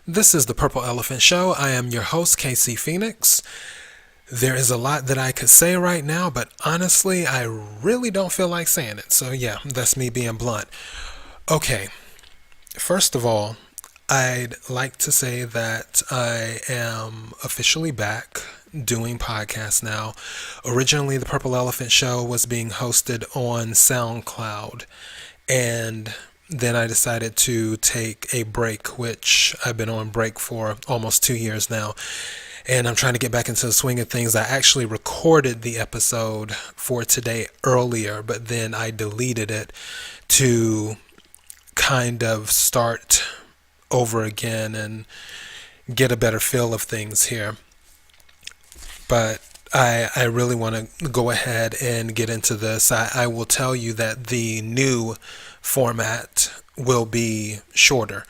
This is the Purple Elephant Show. I am your host, KC Phoenix. There is a lot that I could say right now, but honestly, I really don't feel like saying it. So, yeah, that's me being blunt. Okay, first of all, I'd like to say that I am officially back doing podcasts now. Originally, the Purple Elephant Show was being hosted on SoundCloud, and then I decided to take a break, which I've been on break for almost 2 years now. And I'm trying to get back into the swing of things. I actually recorded the episode for today earlier, but then I deleted it to kind of start over again and get a better feel of things here. But I really want to go ahead and get into this. I will tell you that the new format will be shorter.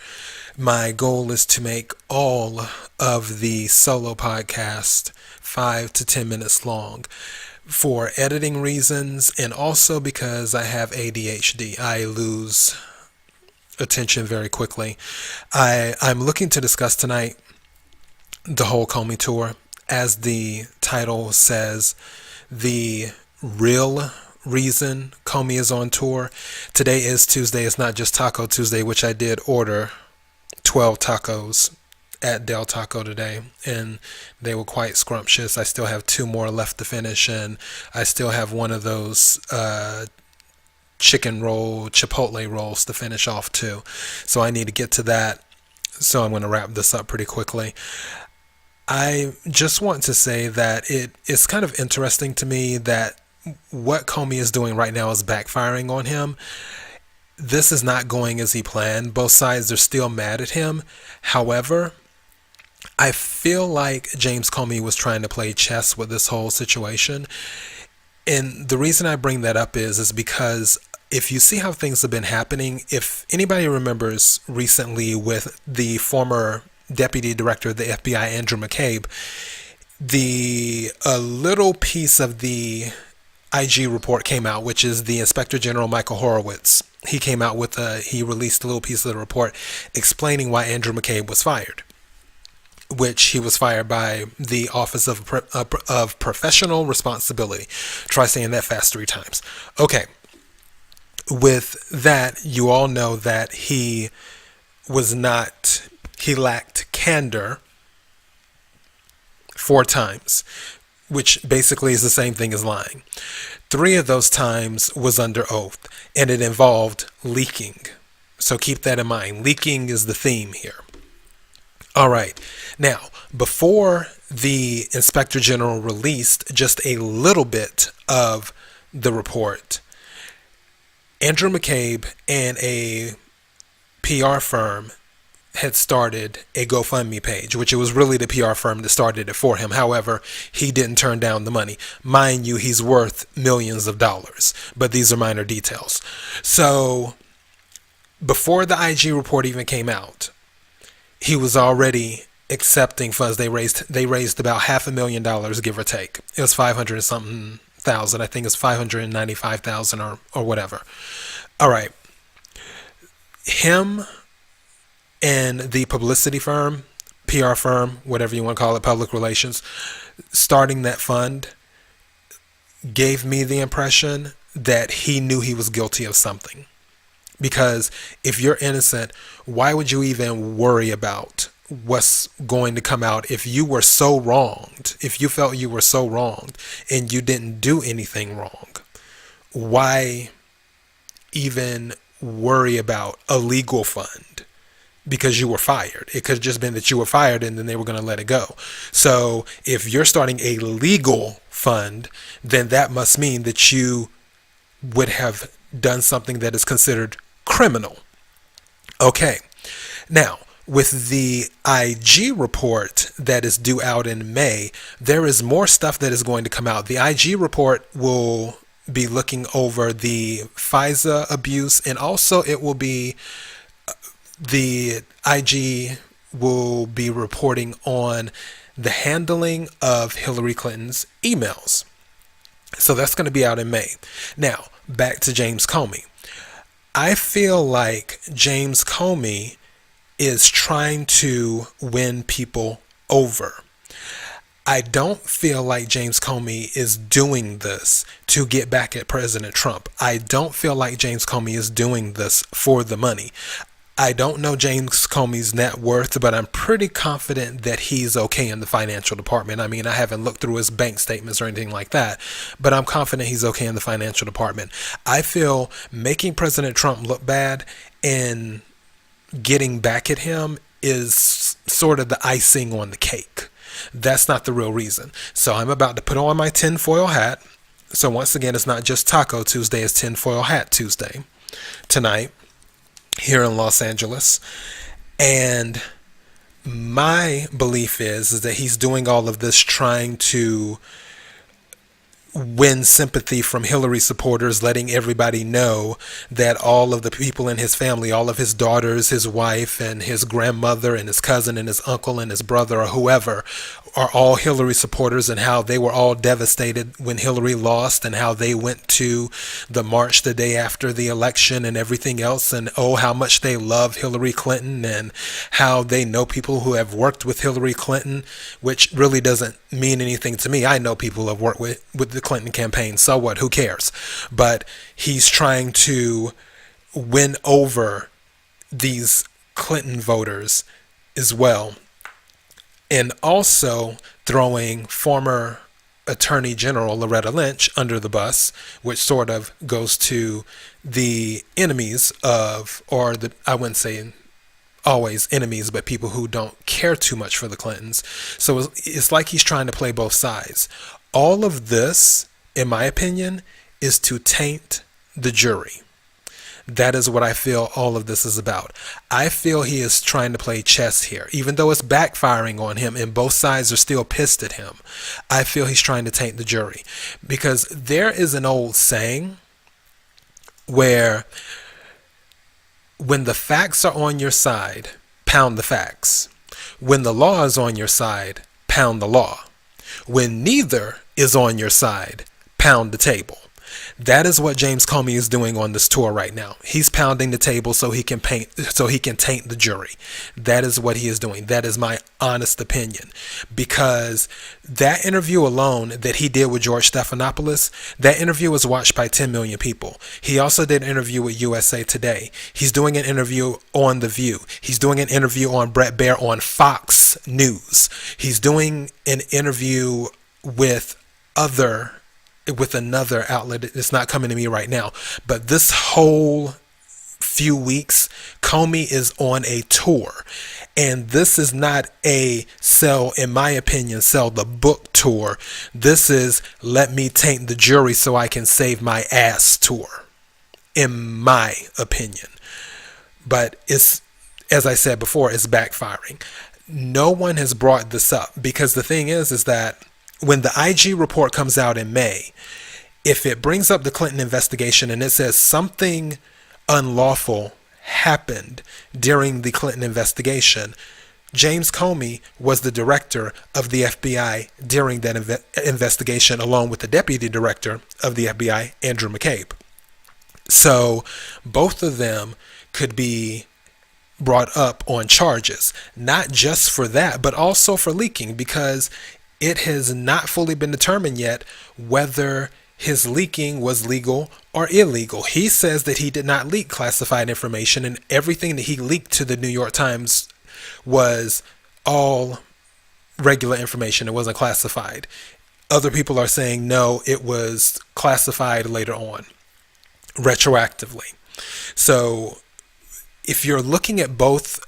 My goal is to make all of the solo podcasts 5 to 10 minutes long for editing reasons, and also because I have ADHD. I lose attention very quickly. I'm looking to discuss tonight the whole Comey tour. As the title says, the real reason Comey is on tour. Today is Tuesday. It's not just Taco Tuesday, which I did order 12 tacos at Del Taco today, and they were quite scrumptious. I still have 2 more left to finish, and I still have one of those chicken roll, Chipotle rolls to finish off too. So I need to get to that. So I'm going to wrap this up pretty quickly. I just want to say that it's kind of interesting to me that what Comey is doing right now is backfiring on him. This is not going as he planned. Both sides are still mad at him. However, I feel like James Comey was trying to play chess with this whole situation. And the reason I bring that up is because if you see how things have been happening, if anybody remembers recently with the former Deputy Director of the FBI, Andrew McCabe, a little piece of the IG report came out, which is the Inspector General Michael Horowitz. He released a little piece of the report explaining why Andrew McCabe was fired, which he was fired by the Office of Professional Responsibility. Try saying that fast 3 times. Okay. With that, you all know that he lacked candor 4 times, which basically is the same thing as lying. 3 of those times was under oath, and it involved leaking. So keep that in mind. Leaking is the theme here. All right. Now, before the Inspector General released just a little bit of the report, Andrew McCabe and a PR firm had started a GoFundMe page, which it was really the PR firm that started it for him. However, he didn't turn down the money. Mind you, he's worth millions of dollars, but these are minor details. So before the IG report even came out, he was already accepting funds. They raised about $500,000, give or take. It was 500 and something thousand. I think it's 595,000 or whatever. All right. Him and the publicity firm, PR firm, whatever you want to call it, public relations, starting that fund gave me the impression that he knew he was guilty of something. Because if you're innocent, why would you even worry about what's going to come out if you were so wronged, if you felt you were so wronged and you didn't do anything wrong? Why even worry about a legal fund? Because you were fired. It could have just been that you were fired and then they were going to let it go. So if you're starting a legal fund, then that must mean that you would have done something that is considered criminal. Okay. Now, with the IG report that is due out in May, there is more stuff that is going to come out. The IG report will be looking over the FISA abuse, and also the IG will be reporting on the handling of Hillary Clinton's emails. So that's going to be out in May. Now, back to James Comey. I feel like James Comey is trying to win people over. I don't feel like James Comey is doing this to get back at President Trump. I don't feel like James Comey is doing this for the money. I don't know James Comey's net worth, but I'm pretty confident that he's okay in the financial department. I mean, I haven't looked through his bank statements or anything like that, but I'm confident he's okay in the financial department. I feel making President Trump look bad and getting back at him is sort of the icing on the cake. That's not the real reason. So I'm about to put on my tinfoil hat. So once again, it's not just Taco Tuesday, it's Tinfoil Hat Tuesday tonight here in Los Angeles. And my belief is that he's doing all of this trying to win sympathy from Hillary supporters, letting everybody know that all of the people in his family, all of his daughters, his wife, and his grandmother, and his cousin, and his uncle, and his brother, or whoever, are all Hillary supporters, and how they were all devastated when Hillary lost, and how they went to the march the day after the election and everything else, and oh, how much they love Hillary Clinton, and how they know people who have worked with Hillary Clinton, which really doesn't mean anything to me. I know people who have worked with the Clinton campaign, so what, who cares? But he's trying to win over these Clinton voters as well, and also throwing former Attorney General Loretta Lynch under the bus, which sort of goes to the enemies of, or the, I wouldn't say always enemies, but people who don't care too much for the Clintons. So it's like he's trying to play both sides. All of this, in my opinion, is to taint the jury. That is what I feel all of this is about. I feel he is trying to play chess here, even though it's backfiring on him and both sides are still pissed at him. I feel he's trying to taint the jury, because there is an old saying where when the facts are on your side, pound the facts. When the law is on your side, pound the law. When neither is on your side, pound the table. That is what James Comey is doing on this tour right now. He's pounding the table so he can taint the jury. That is what he is doing. That is my honest opinion. Because that interview alone that he did with George Stephanopoulos, that interview was watched by 10 million people. He also did an interview with USA Today. He's doing an interview on The View. He's doing an interview on Bret Baier on Fox News. He's doing an interview with another outlet. It's not coming to me right now, but this whole few weeks, Comey is on a tour, and this is not a in my opinion, sell the book tour. This is let me taint the jury so I can save my ass tour, in my opinion. But it's, as I said before, it's backfiring. No one has brought this up, because the thing is that when the IG report comes out in May, if it brings up the Clinton investigation and it says something unlawful happened during the Clinton investigation, James Comey was the director of the FBI during that investigation, along with the deputy director of the FBI, Andrew McCabe. So both of them could be brought up on charges, not just for that, but also for leaking, because it has not fully been determined yet whether his leaking was legal or illegal. He says that he did not leak classified information, and everything that he leaked to the New York Times was all regular information. It wasn't classified. Other people are saying no, it was classified later on, retroactively. So if you're looking at both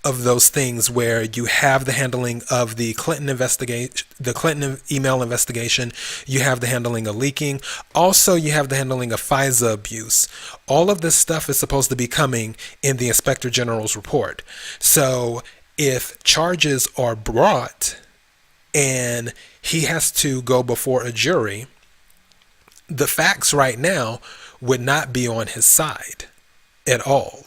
of those things, where you have the handling of the Clinton investigation, the Clinton email investigation, you have the handling of leaking, also you have the handling of FISA abuse. All of this stuff is supposed to be coming in the Inspector General's report. So if charges are brought and he has to go before a jury, the facts right now would not be on his side at all.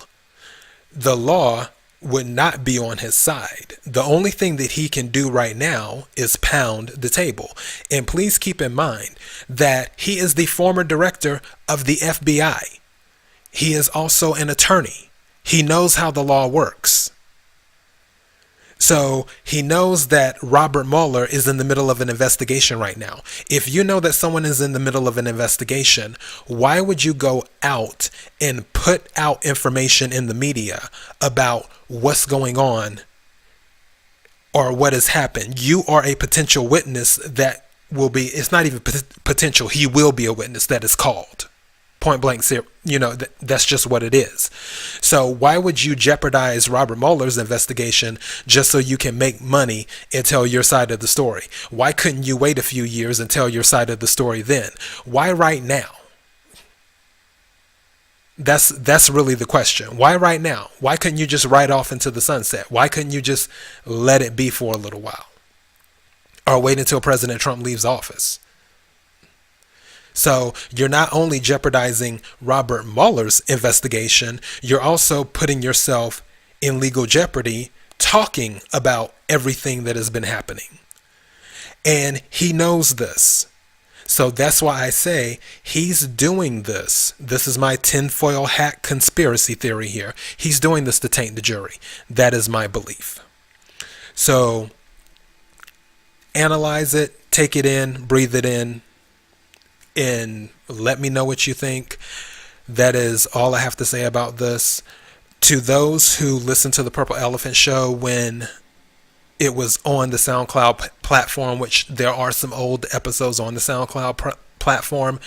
The law would not be on his side. The only thing that he can do right now is pound the table. And please keep in mind that he is the former director of the FBI. He is also an attorney. He knows how the law works. So he knows that Robert Mueller is in the middle of an investigation right now. If you know that someone is in the middle of an investigation, why would you go out and put out information in the media about what's going on or what has happened? You are a potential witness that will be, it's not even potential, he will be a witness that is called. Point blank, that's just what it is. So why would you jeopardize Robert Mueller's investigation just so you can make money and tell your side of the story? Why couldn't you wait a few years and tell your side of the story then? Why right now? That's really the question. Why right now? Why couldn't you just ride off into the sunset? Why couldn't you just let it be for a little while? Or wait until President Trump leaves office? So you're not only jeopardizing Robert Mueller's investigation, you're also putting yourself in legal jeopardy talking about everything that has been happening. And he knows this. So that's why I say he's doing this. This is my tinfoil hat conspiracy theory here. He's doing this to taint the jury. That is my belief. So analyze it, take it in, breathe it in, and let me know what you think. That is all I have to say about this. To those who listened to the Purple Elephant Show when it was on the SoundCloud platform, which there are some old episodes on the SoundCloud platform,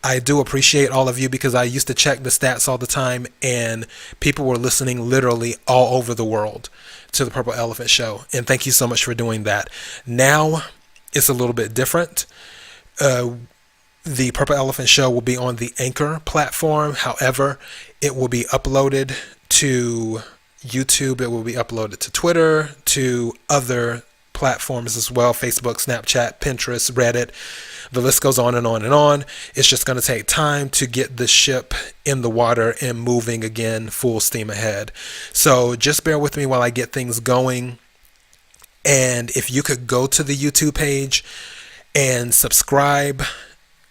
I do appreciate all of you, because I used to check the stats all the time and people were listening literally all over the world to the Purple Elephant Show. And thank you so much for doing that. Now it's a little bit different. The Purple Elephant Show will be on the Anchor platform. However, it will be uploaded to YouTube. It will be uploaded to Twitter, to other platforms as well. Facebook, Snapchat, Pinterest, Reddit. The list goes on and on and on. It's just going to take time to get the ship in the water and moving again, full steam ahead. So just bear with me while I get things going. And if you could go to the YouTube page and subscribe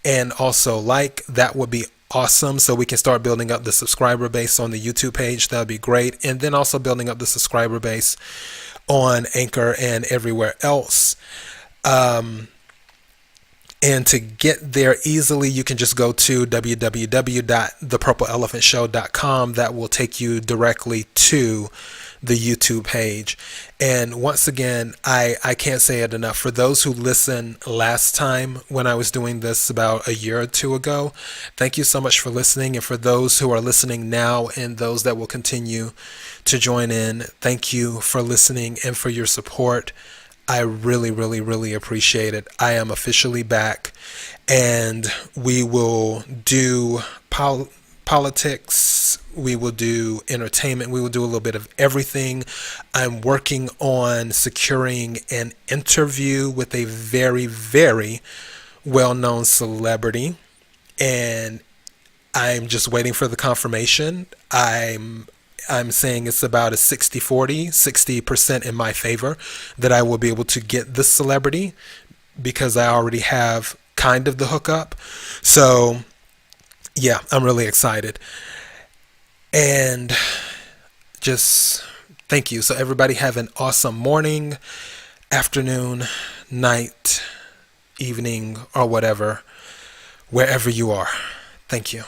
and also like, that would be awesome, so we can start building up the subscriber base on the YouTube page. That would be great. And then also building up the subscriber base on Anchor and everywhere else. And to get there easily, you can just go to www.thepurpleelephantshow.com. That will take you directly to the YouTube page. And once again, I can't say it enough. For those who listened last time when I was doing this about a year or two ago, thank you so much for listening. And for those who are listening now and those that will continue to join in, thank you for listening and for your support. I really, really, really appreciate it. I am officially back, and we will do politics, we will do entertainment, we will do a little bit of everything. I'm working on securing an interview with a very, very well-known celebrity, and I'm just waiting for the confirmation. I'm saying it's about a 60-40, 60% in my favor that I will be able to get this celebrity, because I already have kind of the hookup. So yeah, I'm really excited. And just thank you. So everybody have an awesome morning, afternoon, night, evening, or whatever, wherever you are. Thank you.